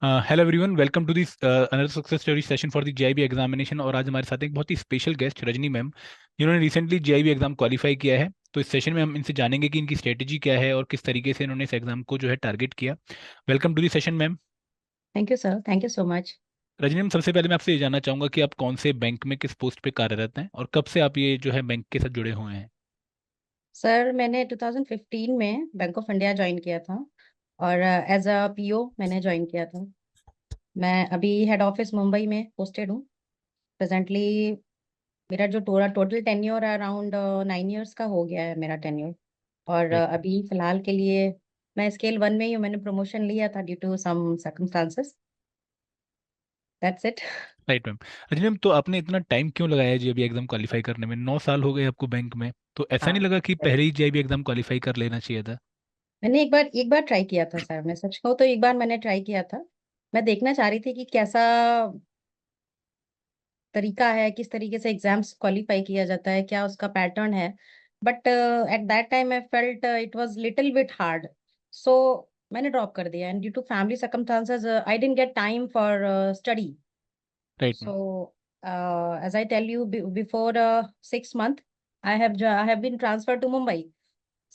Hello everyone, welcome to this another success story session for the JAIIB examination. और आज हमारे साथ एक बहुत ही स्पेशल गेस्ट रजनी मैम, जिन्होंने रिसेंटली जेआईबी एग्जाम क्वालिफाई किया है। तो इस सेशन में हम इनसे जानेंगे कि इनकी स्ट्रेटेजी क्या है और किस तरीके से इन्होंने इस एग्जाम को जो है टारगेट किया। Welcome to the session ma'am. Thank you sir, thank you so much. Rajni ma'am, सबसे पहले मैं आपसे ये जानना चाहूंगा कि आप कौन से बैंक में किस पोस्ट पे कार्यरत हैं और कब से आप ये जो है बैंक के साथ जुड़े हुए हैं। सर मैंने 2015 में बैंक ऑफ इंडिया ज्वाइन किया था और एज अ पीओ मैंने ज्वाइन किया था। मैं अभी हेड ऑफिस मुंबई में पोस्टेड हूँ प्रेजेंटली। मेरा जो टोटल टेन्योर अराउंड 9 इयर्स का हो गया है मेरा टेन्योर। और राइट मैम। अभी फिलहाल के लिए मैं स्केल 1 में ही हूँ। मैंने प्रमोशन लिया था due to some circumstances. That's it. Right ma'am. Rajni ma'am, तो आपने इतना टाइम क्यों लगाया जेआईबी एग्जाम क्वालिफाई करने में? 9 साल हो गए आपको बैंक में, तो ऐसा नहीं हाँ, लगा कि पहले ही जेआईबी एग्जाम क्वालिफाई कर लेना चाहिए था? मैंने एक बार ट्राई किया था सर। मैं सच कहूँ तो एक बार मैंने ट्राई किया था। मैं देखना चाह रही थी कि कैसा तरीका है, किस तरीके से एग्जाम्स क्वालिफाई किया जाता है, क्या उसका पैटर्न है। But at that time I felt it was little bit hard. So मैंने ड्रॉप कर दिया and due to family circumstances I didn't get time for study. Right ma'am. So, as I tell you, before 6 months, I have been transferred to Mumbai.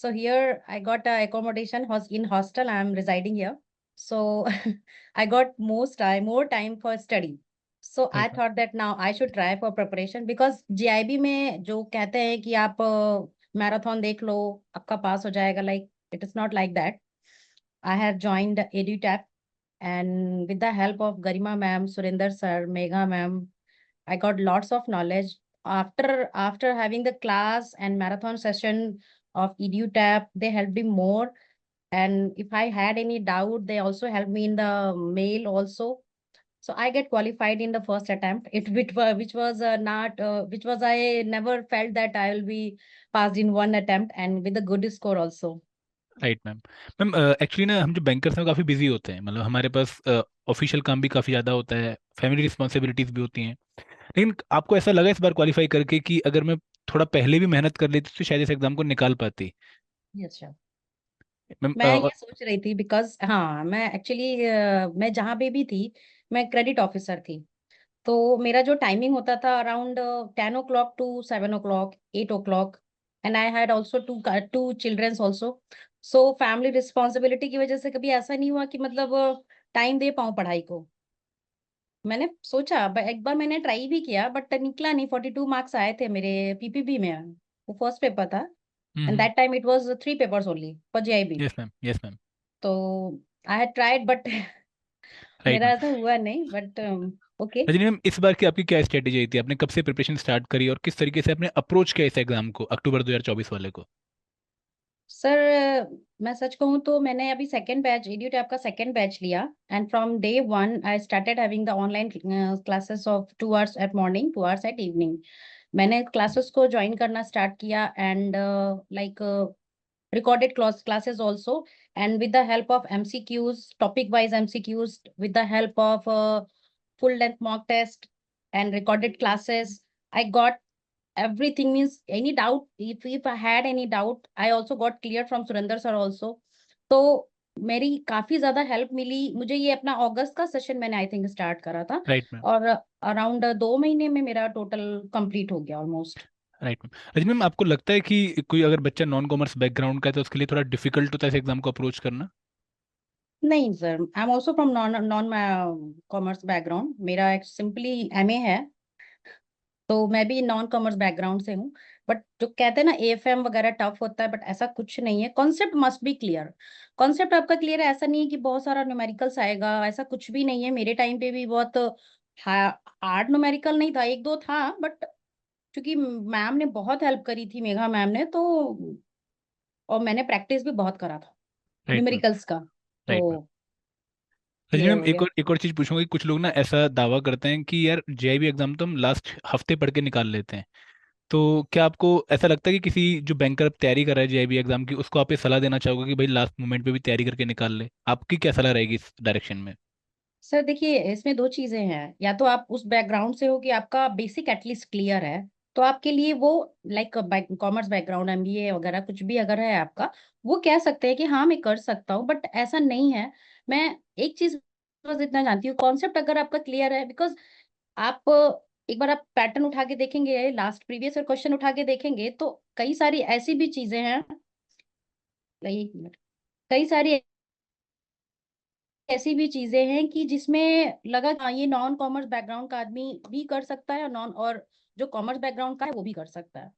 So here I got accommodation in hostel. I am residing here. So I got more time for study. So I right ma'am. thought that now I should try for preparation because GIB में जो कहते हैं कि आप marathon देख लो आपका पास हो जाएगा, like it is not like that. I have joined EduTap and with the help of Garima ma'am, Surinder sir, Megha ma'am, I got lots of knowledge. After having the class and marathon session of EduTap, they helped me more. And if I had any doubt, they also helped me in the mail also. So I get qualified in the first attempt. Which was not which was I never felt that I will be passed in one attempt and with a good score also. Right ma'am. Ma'am, actually ना हम जो bankers हैं वो काफ़ी busy होते हैं, मतलब हमारे पास ऑफिशियल काम भी काफ़ी ज़्यादा होता है, फैमिली रिस्पॉन्सिबिलिटीज़ भी होती हैं। लेकिन आपको ऐसा लगा इस बार क्वालिफाई करके कि अगर मैं थोड़ा पहले भी मेहनत कर लेती तो शायद इस एग्जाम को निकाल पाती? Yes, sure. मैम मैं ये सोच रही थी बिकॉज हाँ मैं एक्चुअली मैं जहाँ पे भी थी मैं क्रेडिट ऑफिसर थी। तो मेरा जो टाइमिंग होता था around 10 o'clock to 7 o'clock, 8 o'clock। And I had also two childrens also. So family responsibility की वजह से कभी ऐसा नहीं हुआ कि मतलब टाइम दे पाऊँ पढ़ाई को। मैंने सोचा एक बार मैंने ट्राई भी किया बट निकला नहीं। 42 मार्क्स आए थे मेरे पीपीबी में। वो फर्स्ट पेपर था and that time it was 3 papers only for GIB. Yes ma'am, yes ma'am. तो I had tried but right मेरा मैम। ऐसा हुआ नहीं बट ओके। रजनी मैम, इस बार की आपकी क्या स्ट्रेटेजी थी? आपने कब से प्रिपरेशन स्टार्ट करी और किस तरीके से आपने अप्रोच किया इस एग्जाम को, अक्टूबर 2024 वाले को? सर मैं सच कहूँ तो मैंने अभी सेकंड बैच एड्यूटैप का सेकंड बैच लिया and from day one I started having the online classes of 2 hours at morning, 2 hours at evening. मैंने क्लासेस को ज्वाइन करना स्टार्ट किया and like recorded classes also, and with the help of MCQs, topic wise MCQs, with the help of full length mock test and recorded classes, I got everything. Means any doubt, if I had any doubt, I also got clear from Surinder sir also. तो मेरी काफी ज्यादा help मिली मुझे। ये अपना अगस्त का session मैंने I think start करा था राइट मैम। और अराउंड 2 महीने में मेरा टोटल कंप्लीट हो गया almost. Right ma'am. Rajni ma'am, आपको लगता है कि कोई अगर बच्चा नॉन कॉमर्स बैकग्राउंड का है तो उसके लिए थोड़ा डिफिकल्ट होता है इस एग्जाम को अप्रोच करना? नहीं sir, I am also from non non commerce background. मेरा एक सिंपली एमए है। तो मैं भी नॉन कॉमर्स बैकग्राउंड से हूँ। बट जो कहते हैं ना एएफएम वगैरह टफ होता है, बट ऐसा कुछ नहीं है। Concept must be clear. Concept आपका क्लियर है, ऐसा नहीं है कि बहुत सारा न्यूमेरिकल्स आएगा, ऐसा कुछ भी नहीं है। मेरे टाइम पे भी बहुत हार्ड न्यूमेरिकल नहीं था, एक दो था बट क्योंकि मैम ने बहुत हेल्प करी थी, मेघा मैम ने तो। और मैंने प्रैक्टिस भी बहुत करा था राइट मैम। न्यूमेरिकल्स का। तो right ma'am. Rajni clear ma'am, हो एक गया। और चीज़ पूछूंगा कि कुछ लोग ना ऐसा दावा करते हैं कि यार जेआईबी एग्जाम तो हम लास्ट हफ्ते पढ़ के निकाल लेते हैं। तो क्या आपको ऐसा लगता है कि किसी जो बैंकर अब तैयारी कर रहा है जेआईबी एग्जाम की, उसको आप ये सलाह देना चाहोगे कि भाई लास्ट मोमेंट पे भी तैयारी करके निकाल ले? आपकी क्या सलाह रहेगी इस डायरेक्शन में? सर देखिए, इसमें दो चीजें हैं। या तो आप उस बैकग्राउंड से हो कि आपका बेसिक एटलीस्ट क्लियर है, तो आपके लिए वो लाइक कॉमर्स बैकग्राउंड एमबीए वगैरह कुछ भी अगर है आपका, वो कह सकते हैं कि हाँ मैं कर सकता हूँ। बट ऐसा नहीं है। मैं एक चीज बस इतना जानती हूँ, कॉन्सेप्ट अगर आपका क्लियर है, बिकॉज आप एक बार आप पैटर्न उठा के देखेंगे, लास्ट प्रीवियस ईयर क्वेश्चन उठा के देखेंगे, तो कई सारी ऐसी भी चीजें हैं, एक मिनट, कई सारी ऐसी भी चीजें हैं कि जिसमें लगा कि हाँ, ये नॉन कॉमर्स बैकग्राउंड का आदमी भी कर सकता है, और जो कॉमर्स बैकग्राउंड का है वो भी कर सकता है।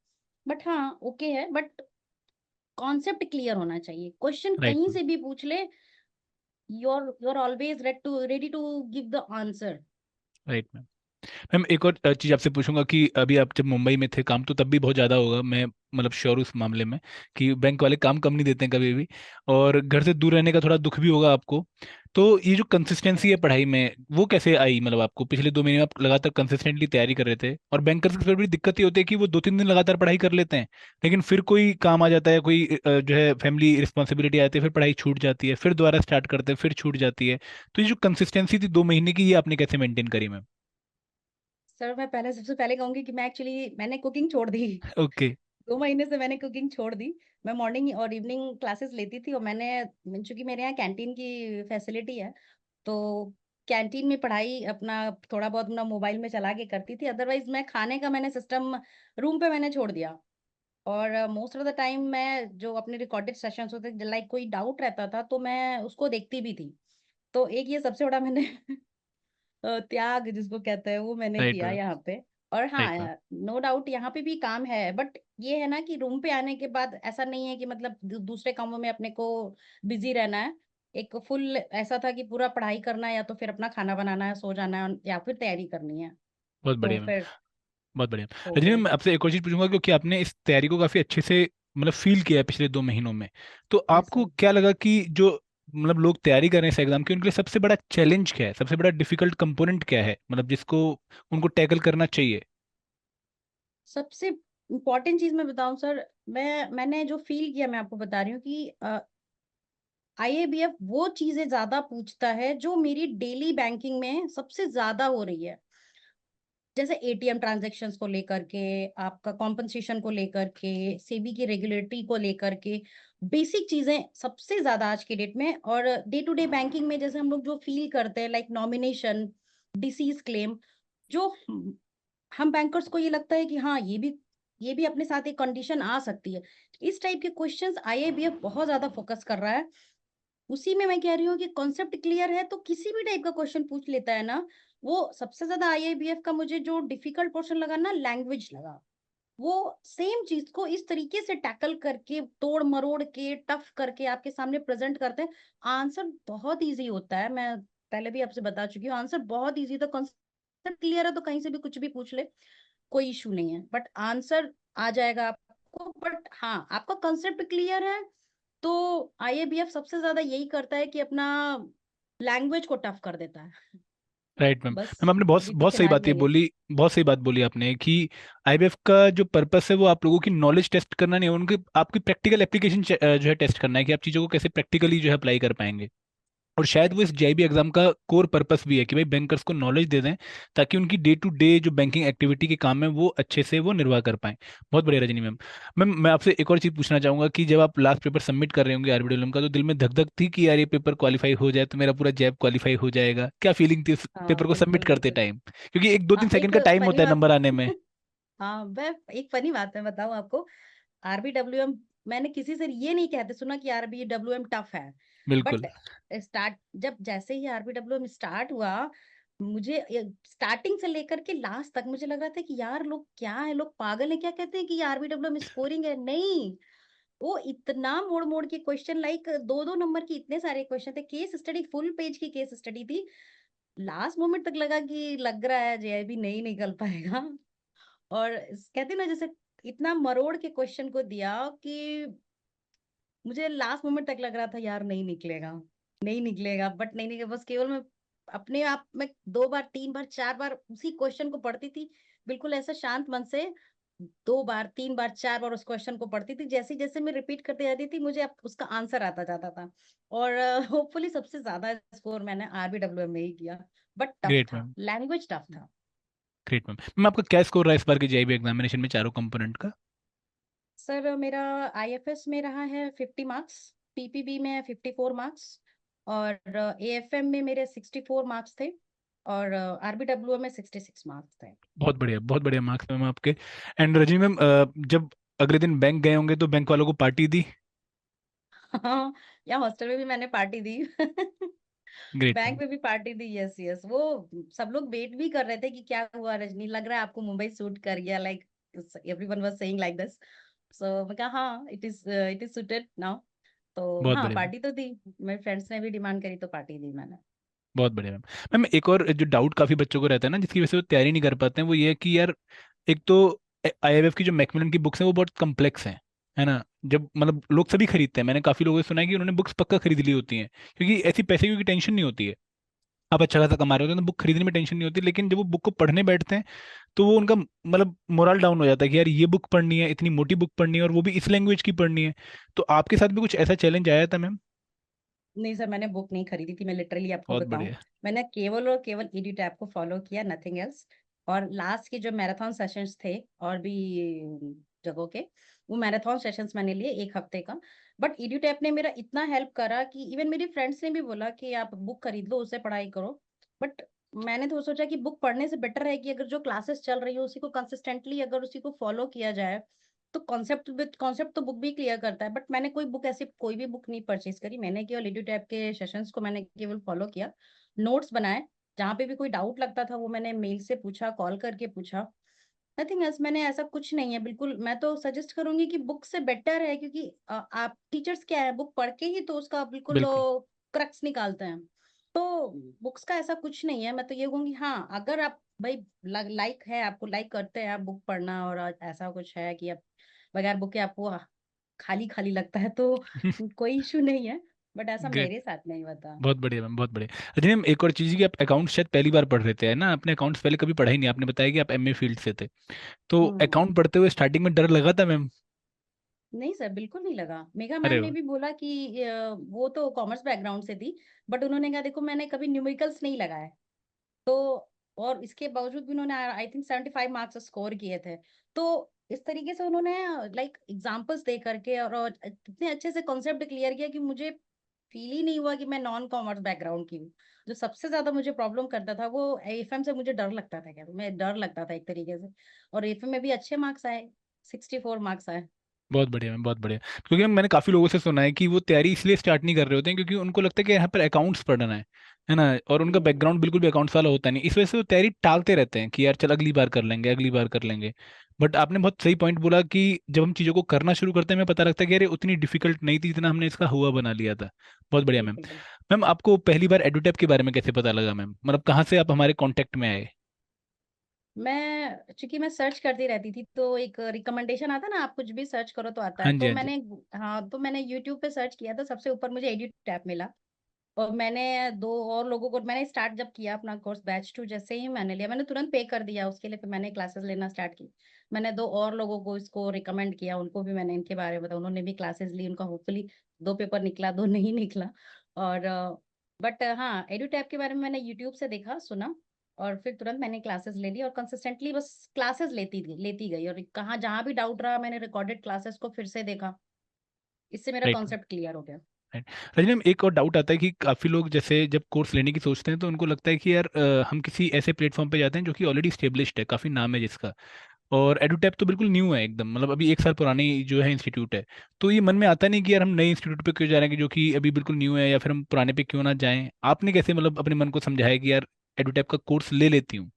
बट हाँ, ओके है, बट कॉन्सेप्ट क्लियर होना चाहिए, क्वेश्चन राइट कहीं मैम। से भी पूछ ले, you are always ready to give the answer. Right ma'am. Ma'am एक और चीज़ आपसे पूछूंगा कि अभी आप जब मुंबई में थे काम तो तब भी बहुत ज़्यादा होगा, मैं मतलब श्योर हूँ इस मामले में कि बैंक वाले काम कम नहीं देते हैं कभी भी, और घर से दूर रहने का थोड़ा दुख भी होगा आपको। तो ये जो कंसिस्टेंसी है पढ़ाई में वो कैसे आई, मतलब आपको पिछले 2 महीने में आप लगातार कंसिस्टेंटली तैयारी कर रहे थे, और बैंकर्स की सबसे बड़ी दिक्कत ये होती है कि वो 2-3 दिन लगातार पढ़ाई कर लेते हैं, लेकिन फिर कोई काम आ जाता है, कोई जो है फैमिली रिस्पॉन्सिबिलिटी आती है, फिर पढ़ाई छूट जाती है, फिर दोबारा स्टार्ट करते हैं, फिर छूट जाती है। तो ये जो कंसिस्टेंसी थी 2 महीने की, ये आपने कैसे मेंटेन करी मैम? सर मैं पहले सबसे पहले कहूंगी कि मैंने कुकिंग छोड़ दी। ओके। 2 महीने से मैंने कुकिंग छोड़ दी। मैं मॉर्निंग और इवनिंग क्लासेस लेती थी, और चूंकि मेरे यहाँ कैंटीन की फैसिलिटी है, तो कैंटीन में पढ़ाई अपना थोड़ा बहुत अपना मोबाइल में चला के करती थी। अदरवाइज मैं खाने का मैंने सिस्टम रूम पे मैंने छोड़ दिया। और मोस्ट ऑफ द टाइम मैं जो अपने रिकॉर्डेड सेशंस होते, लाइक कोई डाउट रहता था तो मैं उसको देखती भी थी। तो एक ये सबसे बड़ा मैंने त्याग जिसको कहते हैं वो मैंने राइट किया मैम। यहाँ पे। और राइट मैम। हाँ, नो डाउट यहाँ पे भी काम है, बट ये है ना कि रूम पे आने के बाद ऐसा नहीं है कि मतलब दूसरे कामों में अपने को बिजी रहना है। एक फुल ऐसा था कि पूरा पढ़ाई करना है, या तो फिर अपना खाना बनाना है, सो जाना है, या फिर तैयारी करनी है। बहुत तो बढ़िया मैम। फिर बहुत बढ़िया। हो रजनी मैम, गया। मैं आपसे एक और चीज पूछूंगा क्योंकि आपने इस तैयारी को काफी अच्छे से मतलब फील किया है पिछले 2 महीनों में। तो यस आपको सर। क्या लगा कि जो मतलब लोग तैयारी कर रहे हैं इस एग्जाम की, उनके लिए सबसे बड़ा चैलेंज क्या है, सबसे बड़ा डिफिकल्ट कंपोनेंट क्या है, मतलब जिसको उनको टैकल करना चाहिए? सबसे इम्पोर्टेंट चीज मैं बताऊं सर, मैंने जो फील किया मैं आपको बता रही हूँ कि आईएबीएफ वो चीजें ज्यादा पूछता है जो मेरी डेली बैंकिंग में सबसे ज्यादा हो रही है। जैसे एटीएम ट्रांजैक्शंस को लेकर के, आपका कॉम्पनसेशन को लेकर के, सेबी की रेगुलेटरी को लेकर के, बेसिक चीजें सबसे ज्यादा आज की डेट में। और डे टू डे बैंकिंग में जैसे हम लोग जो फील करते हैं, लाइक नॉमिनेशन, डिसीज क्लेम, जो हम बैंकर्स को ये लगता है कि हाँ, ये भी अपने साथ एक कंडीशन आ सकती है। इस टाइप के क्वेश्चंस आईएबीएफ बहुत ज्यादा फोकस कर रहा है। उसी में मैं कह रही हूँ कि कॉन्सेप्ट क्लियर है तो किसी भी टाइप का क्वेश्चन पूछ लेता है ना। वो सबसे ज्यादा आईआईबीएफ का मुझे जो डिफिकल्ट पोर्शन लगा ना, लैंग्वेज लगा। वो सेम चीज को इस तरीके से टैकल करके, तोड़ मरोड़ के, टफ करके आपके सामने प्रेजेंट करते हैं। आंसर बहुत इजी होता है, मैं पहले भी आपसे बता चुकी हूँ, आंसर बहुत इजी था। कॉन्सेप्ट क्लियर है तो कहीं से भी कुछ भी पूछ ले, कोई इशू नहीं है, बट आंसर आ जाएगा आपको। बट हाँ, आपका कंसेप्ट क्लियर है तो आईएबीएफ सबसे ज्यादा यही करता है कि अपना लैंग्वेज को टफ कर देता है। Right ma'am. बस मैम आपने बहुत अभी बहुत सही फिलहाल बात ये यही है। बोली, बहुत सही बात बोली आपने कि आईबीएफ का जो पर्पस है वो आप लोगों की नॉलेज टेस्ट करना नहीं है, उनकी आपकी प्रैक्टिकल एप्लीकेशन जो है टेस्ट करना है कि आप चीज़ों को कैसे प्रैक्टिकली जो है अप्लाई कर पाएंगे। और शायद वो यस इस जेआईबी एग्जाम का कोर पर्पस भी है कि भाई बैंकर्स को नॉलेज दे दें ताकि उनकी डे टू डे जो बैंकिंग एक्टिविटी के काम है वो अच्छे से वो निर्वाह कर पाएं। बहुत बढ़िया रजनी मैम। मैम मैं आपसे एक और चीज़ पूछना चाहूंगा कि जब आप लास्ट पेपर सबमिट कर रहे होंगे आरबीडब्ल्यूएम का, तो दिल में धक धक थी कि यार ये पेपर क्वालिफाई हो जाए तो मेरा पूरा जैब क्वालिफाई हो जाएगा, क्या फीलिंग थी उस हाँ, पेपर को सबमिट बिल्कुल करते बिल्कुल। टाइम? क्योंकि एक दो तीन हाँ, सेकंड एक का टाइम फनी होता है बात। नंबर आने में। हाँ, मैं एक फनी बात मैं बताऊं आपको। आरबीडब्ल्यूएम, मैंने किसी से ये नहीं कहते सुना कि आरबीडब्ल्यूएम टफ है। बिल्कुल। बट स्टार्ट जब जैसे ही आरबीडब्ल्यूएम स्टार्ट हुआ, मुझे स्टार्टिंग से लेकर के लास्ट तक मुझे लग रहा था कि यार लोग क्या है, लोग पागल है क्या, कहते हैं कि आरबीडब्ल्यूएम स्कोरिंग है। नहीं, वो इतना मोड़ मोड़ के क्वेश्चन, लाइक 2-2 नंबर की इतने सारे क्वेश्चन थे, केस स्टडी, फुल पेज की केस स्टडी थी। लास्ट मोमेंट तक लगा कि लग रहा है जेआईबी नहीं निकल पाएगा। और कहते हैं ना, जैसे इतना मरोड़ के क्वेश्चन को दिया कि मुझे लास्ट मोमेंट तक लग रहा था यार नहीं निकलेगा, नहीं निकलेगा, बट नहीं निकलेगा। बस केवल मैं अपने आप में 2 बार 3 बार 4 बार उसी क्वेश्चन को पढ़ती थी, बिल्कुल ऐसा शांत मन से। 2 बार 3 बार 4 बार उस क्वेश्चन को पढ़ती थी, जैसे जैसे मैं रिपीट करती जाती थी मुझे अब उसका आंसर आता जाता था। और होपफुली सबसे ज्यादा स्कोर मैंने आरबीडब्ल्यूएम में ही किया। बट टफ ग्रेट था, मैम। लैंग्वेज टफ था। Great ma'am. मैम आपका क्या स्कोर रहा है इस बार के जेआईबी एग्जामिनेशन में चारों कंपोनेंट का? सर मेरा आईएफएस में रहा है 50 मार्क्स, पीपीबी में 54 मार्क्स, और एएफएम में मेरे 64 मार्क्स थे, और आरबीडब्ल्यू में 66 मार्क्स थे। बहुत बढ़िया मार्क्स मैम आपके। एंड रजनी मैम, जब अगले दिन बैंक गए होंगे तो बैंक वालों को पार्टी दी? हाँ, या हॉस्टल में भी मैंने पार्टी दी। Great bank ma'am. में भी पार्टी दी, यस यस। वो सब लोग वेट भी कर रहे थे कि क्या हुआ रजनी, लग रहा है आपको मुंबई सूट कर गया, like everyone was saying like this. So मैं कहा हाँ, इट इज सूटेड नाउ। तो बहुत हाँ, बढ़िया मैम। पार्टी तो दी। मेरे फ्रेंड्स ने भी डिमांड करी तो पार्टी दी मैंने। बहुत बढ़िया मैम। मैम एक और जो डाउट काफी बच्चों को रहता है ना, जिसकी वजह से वो तैयारी नहीं कर पाते हैं, वो ये है कि यार एक तो आईएमएफ की जो मैकमिलन की बुक्स हैं वो बहुत कम्प्लेक्स हैं, है ना? जब मतलब लोग सभी खरीदते हैं, मैंने काफी लोगों से सुना है कि उन्होंने बुक्स पक्का खरीद ली होती हैं, क्योंकि ऐसी पैसे की टेंशन नहीं होती है। आप अच्छा खासा कमा रहे होते हैं तो बुक खरीदने में टेंशन नहीं होती, लेकिन जब वो बुक को पढ़ने बैठते हैं तो वो उनका मतलब मोरल डाउन हो जाता है कि यार ये बुक पढ़नी है, इतनी मोटी बुक पढ़नी है, और वो भी इस लैंग्वेज की पढ़नी है। तो आपके साथ भी कुछ ऐसा चैलेंज आया था मैम? नहीं सर, मैंने बुक नहीं खरीदी थी, मैं लिटरली आपको बहुत बताऊं। बढ़िया। मैंने केवल और केवल ईडी टैब को फॉलो किया, नथिंग एल्स। और लास्ट के जो मैराथन सेशंस थे और भी जगहों के, वो मैराथन सेशंस मैंने लिए एक हफ्ते का। बट ईडी टैब ने मेरा इतना हेल्प करा कि इवन मेरी फ्रेंड्स ने भी बोला कि आप बुक खरीद लो, उससे पढ़ाई करो। बट मैंने तो सोचा कि बुक पढ़ने से बेटर है कि अगर जो क्लासेस चल रही है उसी को कंसिस्टेंटली अगर उसी को फॉलो किया जाए, तो कॉन्सेप्ट तो बुक भी क्लियर करता है। बट मैंने कोई बुक ऐसी कोई भी बुक नहीं परचेज करी, मैंने केवल एड्यू टैब के सेशंस को मैंने केवल फॉलो किया, नोट्स बनाए। जहाँ पे भी कोई डाउट लगता था वो मैंने मेल से पूछा, कॉल करके पूछा। नथिंग एल्स, मैंने ऐसा कुछ नहीं है बिल्कुल। मैं तो सजेस्ट करूंगी कि बुक से बेटर है, क्योंकि आप टीचर्स क्या है, बुक पढ़ के ही तो उसका बिल्कुल बिल्कुल। क्रक्स निकालते हैं। तो बुक्स का ऐसा कुछ नहीं है। मैं तो ये कहूंगी, हाँ, अगर आप भाई लाइक है, आपको लाइक करते हैं आप बुक पढ़ना, और ऐसा कुछ है कि आप बगैर बुक के आपको खाली खाली लगता है, तो कोई इशू नहीं है। बट ऐसा ग्रेट। मेरे साथ नहीं होता। बहुत बढ़िया मैम, बहुत बढ़िया। अच्छा मैम, एक और चीज़ कि आप अकाउंट शायद पहली बार पढ़ रहे थे, है ना? आपने अकाउंट्स पहले कभी पढ़ा ही नहीं, आपने बताया कि आप एमए फील्ड से थे। तो हम्म। अकाउंट पढ़ते हुए स्टार्टिंग में डर लगा था मैम? नहीं सर, बिल्कुल नहीं लगा। मेघा मैम अरे ने वाह। भी बोला कि वो तो कॉमर्स बैकग्राउंड से थी, बट उन्होंने कहा देखो मैंने कभी न्यूमेरिकल्स नहीं लगाया। तो और इसके बावजूद भी उन्होंने आई थिंक 75 मार्क्स स्कोर किए थे। तो इस तरीके से उन्होंने लाइक एग्जांपल्स दे करके और इतने अच्छे से कॉन्सेप्ट क्लियर किया कि मुझे फील ही नहीं हुआ कि मैं नॉन कॉमर्स बैकग्राउंड की हूँ। जो सबसे ज्यादा मुझे प्रॉब्लम करता था वो एफएम से, मुझे डर लगता था, क्या मैं डर लगता था एक तरीके से। और एफएम में भी अच्छे मार्क्स आए, 64 मार्क्स आए। बहुत बढ़िया मैम, बहुत बढ़िया। क्योंकि मैंने काफ़ी लोगों से सुना है कि वो तैयारी इसलिए स्टार्ट नहीं कर रहे होते हैं क्योंकि उनको लगता है कि यहाँ पर अकाउंट्स पढ़ना है ना? और उनका हम्म। बैकग्राउंड बिल्कुल भी अकाउंट्स वाला होता नहीं, इस वजह से वो तैयारी टालते रहते हैं कि यार चल अगली बार कर लेंगे, अगली बार कर लेंगे। बट आपने बहुत सही पॉइंट बोला कि जब हम चीज़ों को करना शुरू करते हैं हमें पता लगता है कि यार ये उतनी डिफिकल्ट नहीं थी जितना हमने इसका हुआ बना लिया था। बहुत बढ़िया मैम। बिल्कुल बिल्कुल। मैम आपको पहली बार एडुटेप के बारे में कैसे पता लगा मैम? मतलब कहाँ से आप हमारे कांटेक्ट में आए? मैं चूंकि मैं सर्च करती रहती थी, तो एक रिकमेंडेशन आता ना, आप कुछ भी सर्च करो तो आता है, हाँ जी, तो हाँ जी। मैंने, हाँ, तो मैंने यूट्यूब पे सर्च किया, तो सबसे ऊपर मुझे एड्यू टैब मिला। और मैंने दो और लोगों को, मैंने स्टार्ट जब किया अपना कोर्स बैच 2 जैसे ही मैंने लिया, मैंने तुरंत पे कर दिया उसके लिए, फिर मैंने क्लासेस लेना स्टार्ट की। मैंने दो और लोगों को इसको रिकमेंड किया, उनको भी मैंने इनके बारे में बताया, उन्होंने भी क्लासेस ली, उनका होपफुली 2 पेपर निकला, 2 नहीं निकला। और बट हाँ, एडू टैब के बारे में मैंने यूट्यूब से देखा सुना, और फिर तुरंत मैंने क्लासेस ले ली और कंसिस्टेंटली बस क्लासेस लेती गई, और कहाँ जहाँ भी डाउट रहा मैंने रिकॉर्डेड क्लासेस को फिर से देखा। इससे मेरा राइट। कॉन्सेप्ट क्लियर हो गया। राइट। रजनी मैम, एक और डाउट आता है कि काफ़ी लोग जैसे जब कोर्स लेने की सोचते हैं तो उनको लगता है कि यार हम किसी ऐसे प्लेटफॉर्म पे जाते हैं जो कि ऑलरेडी स्टेब्लिश्ड है, काफ़ी नाम है जिसका। और एडुटैप तो बिल्कुल न्यू है एकदम, मतलब अभी एक साल पुरानी जो है इंस्टीट्यूट है। तो ये मन में आता नहीं कि यार हम नए इंस्टीट्यूट पे क्यों जा रहे हैं कि जो कि अभी बिल्कुल न्यू है, या फिर हम पुराने पे क्यों ना जाएं? आपने कैसे मतलब अपने मन को समझाया कि यार एडुटैप का कोर्स ले लेती हूँ?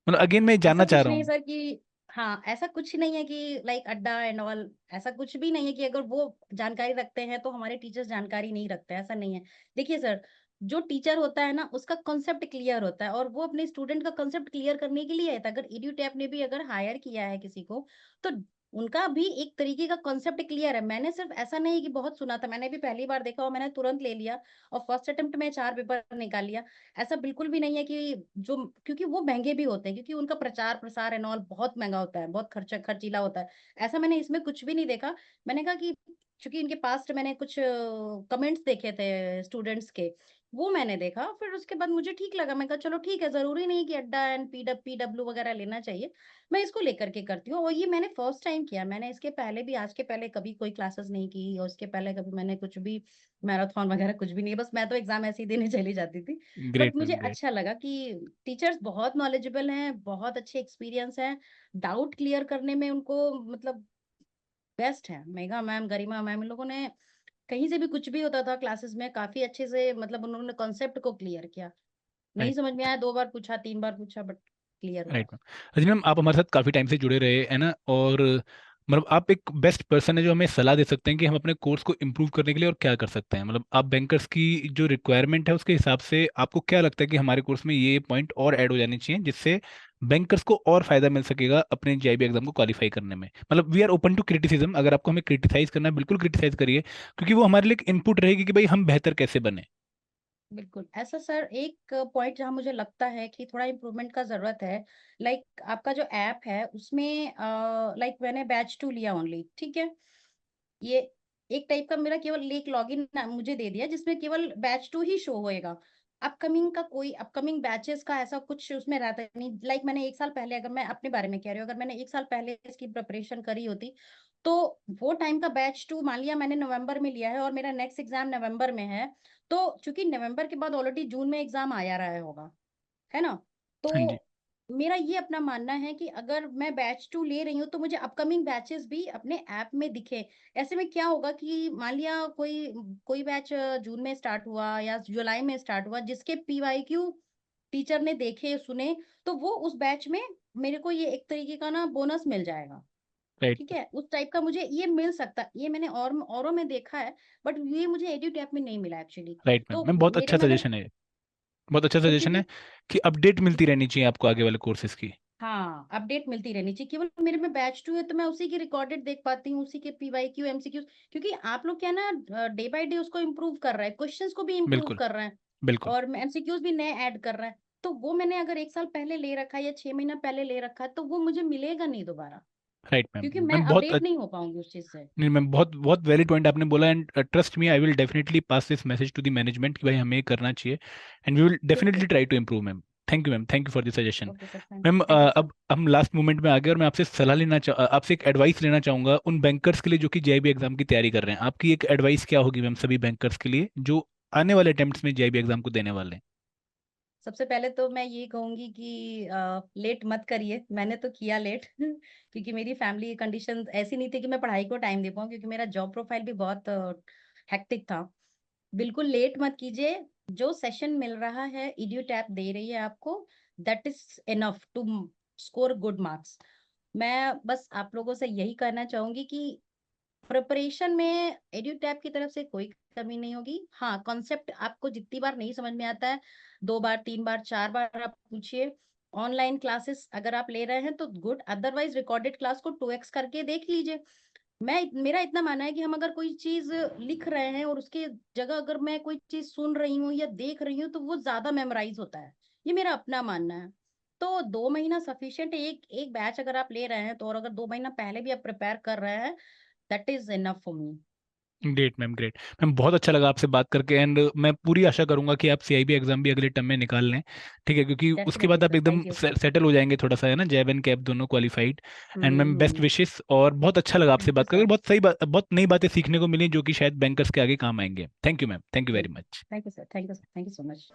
मतलब अगेन मैं ऐसा जानना चाह कुछ रहा नहीं है हूँ। सर कि, हाँ, ऐसा कुछ नहीं है कि लाइक अड्डा एंड ऑल, ऐसा कुछ भी नहीं है कि अगर वो जानकारी रखते हैं तो हमारे टीचर्स जानकारी नहीं रखते हैं, ऐसा नहीं है। देखिए सर, जो टीचर होता है ना उसका कॉन्सेप्ट क्लियर होता है, और वो अपने स्टूडेंट का कॉन्सेप्ट क्लियर करने के लिए है। तो अगर एड्यूटैप ने भी अगर हायर किया है किसी को, तो उनका भी एक तरीके का कॉन्सेप्ट क्लियर है। मैंने सिर्फ ऐसा नहीं कि बहुत सुना था, मैंने भी पहली बार देखा और मैंने तुरंत ले लिया, और फर्स्ट अटेम्प्ट में 4 पेपर निकाल लिया। ऐसा बिल्कुल भी नहीं है कि जो, क्योंकि वो महंगे भी होते हैं, क्योंकि उनका प्रचार प्रसार एंड ऑल बहुत महंगा होता है, बहुत खर्चीला होता है। ऐसा मैंने इसमें कुछ भी नहीं देखा। मैंने कहा कि चूंकि इनके पास्ट मैंने कुछ कमेंट्स देखे थे स्टूडेंट्स के, वो मैंने देखा, फिर उसके बाद मुझे ठीक लगा, मैं कहा चलो ठीक है, जरूरी नहीं कि अड्डा एंड पीडब्ल्यू वगैरह लेना चाहिए, मैं इसको लेकर के करती हूँ। और ये मैंने फर्स्ट टाइम किया, मैंने इसके पहले भी, आज के पहले कभी कोई क्लासेस नहीं की, और इसके पहले कभी मैंने कुछ भी मैराथन वगैरह कुछ भी नहीं, बस मैं तो एग्जाम ऐसे ही देने चली जाती थी। बट ग्रेट मुझे मैम, ग्रेट। अच्छा लगा कि टीचर्स बहुत नॉलेजेबल हैं, बहुत अच्छे एक्सपीरियंस हैं, डाउट क्लियर करने में उनको मतलब बेस्ट है। मेगा मैम, गरिमा मैम, इन लोगों ने कहीं से भी कुछ भी होता था क्लासेस में, काफी अच्छे से मतलब उन्होंने कॉन्सेप्ट को क्लियर किया। नहीं समझ में आया, 2 बार पूछा, 3 बार पूछा, बट क्लियर हुआ। Right ma'am. रजनी मैम, आप हमारे साथ काफ़ी टाइम से जुड़े रहे है ना, और मतलब आप एक बेस्ट पर्सन है जो हमें सलाह दे सकते हैं कि हम अपने कोर्स को इम्प्रूव करने के लिए और क्या कर सकते हैं। मतलब आप बैंकर्स की जो रिक्वायरमेंट है उसके हिसाब से आपको क्या लगता है कि हमारे कोर्स में ये पॉइंट और ऐड हो जाने चाहिए जिससे बैंकर्स को और फायदा मिल सकेगा अपने जीआईबी एग्जाम को क्वालिफाई करने में। मतलब we are open to criticism, अगर आपको हमें क्रिटिसाइज करना है बिल्कुल क्रिटिसाइज करिए, क्योंकि वो हमारे लिए एक इनपुट रहेगी कि भाई हम बेहतर कैसे बने। बिल्कुल ऐसा सर, एक पॉइंट जहाँ मुझे लगता है कि थोड़ा इम्प्रूवमेंट का जरूरत है, लाइक आपका जो ऐप है उसमें, लाइक मैंने बैच 2 लिया ओनली, ठीक है, ये एक टाइप का मेरा केवल एक लॉगिन मुझे दे दिया जिसमें केवल बैच 2 ही शो होएगा। अपकमिंग का कोई अपकमिंग बैचेस का ऐसा कुछ उसमें रहता नहीं। लाइक मैंने एक साल पहले, अगर मैं अपने बारे में कह रही हूँ, अगर मैंने एक साल पहले इसकी प्रिपरेशन करी होती, तो वो टाइम का बैच 2 मान लिया मैंने नवंबर में लिया है और मेरा नेक्स्ट एग्जाम नवंबर में है, तो चूंकि नवंबर के बाद ऑलरेडी जून में एग्जाम आया रहा होगा, है ना, हाँ जी। तो मेरा ये अपना मानना है कि अगर मैं बैच 2 ले रही हूँ तो मुझे अपकमिंग बैचेस भी अपने ऐप में दिखे। ऐसे में क्या होगा कि मान लिया कोई कोई बैच जून में स्टार्ट हुआ या जुलाई में स्टार्ट हुआ, जिसके पीवाईक्यू टीचर ने देखे सुने, तो वो उस बैच में मेरे को ये एक तरीके का ना बोनस मिल जाएगा। ठीक राइट। है, उस टाइप का मुझे ये मिल सकता है, ये मैंने और औरों में देखा है, बट ये मुझे एड्यूटैप में नहीं मिला एक्चुअली। राइट मैम तो मैम, बहुत मेरे अच्छा में अगर, सजेशन है। बहुत अच्छा तो सजेशन है क्योंकि कि अपडेट मिलती रहनी चाहिए आपको आगे वाले कोर्सेज की। हाँ, अपडेट मिलती रहनी चाहिए। केवल मेरे में बैच 2 है तो मैं उसी की रिकॉर्डेड देख पाती हूँ, उसी के पीवाईक्यू एमसीक्यू, क्योंकि आप लोग क्या ना डे बाय डे उसको इम्प्रूव कर रहे हैं, क्वेश्चंस को भी इम्प्रूव बिल्कुल कर रहे हैं, बिल्कुल। और एमसीक्यूज भी नए ऐड कर रहे हैं। तो वो मैंने अगर एक साल पहले ले रखा है या 6 महीना पहले ले रखा है, तो वो मुझे मिलेगा नहीं दोबारा, राइट मैम क्योंकि मैं मैम, अपडेट नहीं हो पाऊंगी उस चीज से। नहीं मैम, बहुत बहुत वैलिड पॉइंट आपने बोला, and trust me, I will definitely pass this message to the management कि भाई हमें ये करना चाहिए, एंड वी विल बिल्कुल। Definitely try to improve ma'am. Thank you ma'am, thank you for the suggestion. Okay sir, ma'am thank you sir. अब हम last moment में आ गए और मैं आपसे सलाह आपसे एक एडवाइस लेना चाहूंगा उन बैंकर्स के लिए जो कि जेआईबी एग्जाम की तैयारी कर रहे हैं। आपकी एक एडवाइस क्या होगी मैम सभी बैंकर्स के लिए जो आने वाले अटेम्प्ट्स में जेआईबी एग्जाम को देने वाले हैं? सबसे पहले तो मैं ये कहूंगी कि लेट मत करिए, मैंने तो किया लेट क्योंकि मेरी फैमिली कंडीशन ऐसी नहीं थी कि मैं पढ़ाई को टाइम दे पाऊँ, क्योंकि मेरा जॉब प्रोफाइल भी बहुत हेक्टिक था। बिल्कुल लेट मत कीजिए, जो सेशन मिल रहा है इड्यू टैप दे रही है आपको, that is enough to score good marks. मैं बस आप लोगों से यही कहना चाहूंगी कि प्रिपरेशन में एड्यूटैप की तरफ से कोई कमी नहीं होगी। हाँ, कॉन्सेप्ट आपको जितनी बार नहीं समझ में आता है, 2 बार, 3 बार, 4 बार आप पूछिए। ऑनलाइन क्लासेस अगर आप ले रहे हैं तो गुड, अदरवाइज रिकॉर्डेड क्लास को 2x करके देख लीजिए। मेरा इतना मानना है कि हम अगर कोई चीज लिख रहे हैं और उसके जगह अगर मैं कोई चीज सुन रही हूँ या देख रही हूँ तो वो ज्यादा मेमोराइज होता है। ये मेरा अपना मानना है। तो 2 महीना सफिशिएंट है, एक एक बैच अगर आप ले रहे हैं तो, और अगर 2 महीना पहले भी आप प्रिपेयर कर रहे हैं, that is enough for me. Great ma'am, great ma'am, बहुत अच्छा लगा आपसे बात करके, एंड मैं पूरी आशा करूंगा कि आप सीआईबी एग्जाम भी अगले टर्म में निकाल लें। ठीक है, क्योंकि उसके डेफिनेटली बाद आप सर, एकदम थैंक यू। सेटल हो जाएंगे थोड़ा सा, है ना, जैब एंड कैब दोनों qualified. And ma'am best hmm. Wishes, और बहुत अच्छा लगा आपसे थैंक यू बात करके, सर। बहुत सही बात, बहुत नई बातें सीखने को मिली जो कि शायद बैंकर्स के आगे काम आएंगे। Thank you ma'am, thank you very much. Thank you sir, thank you, thank you so much.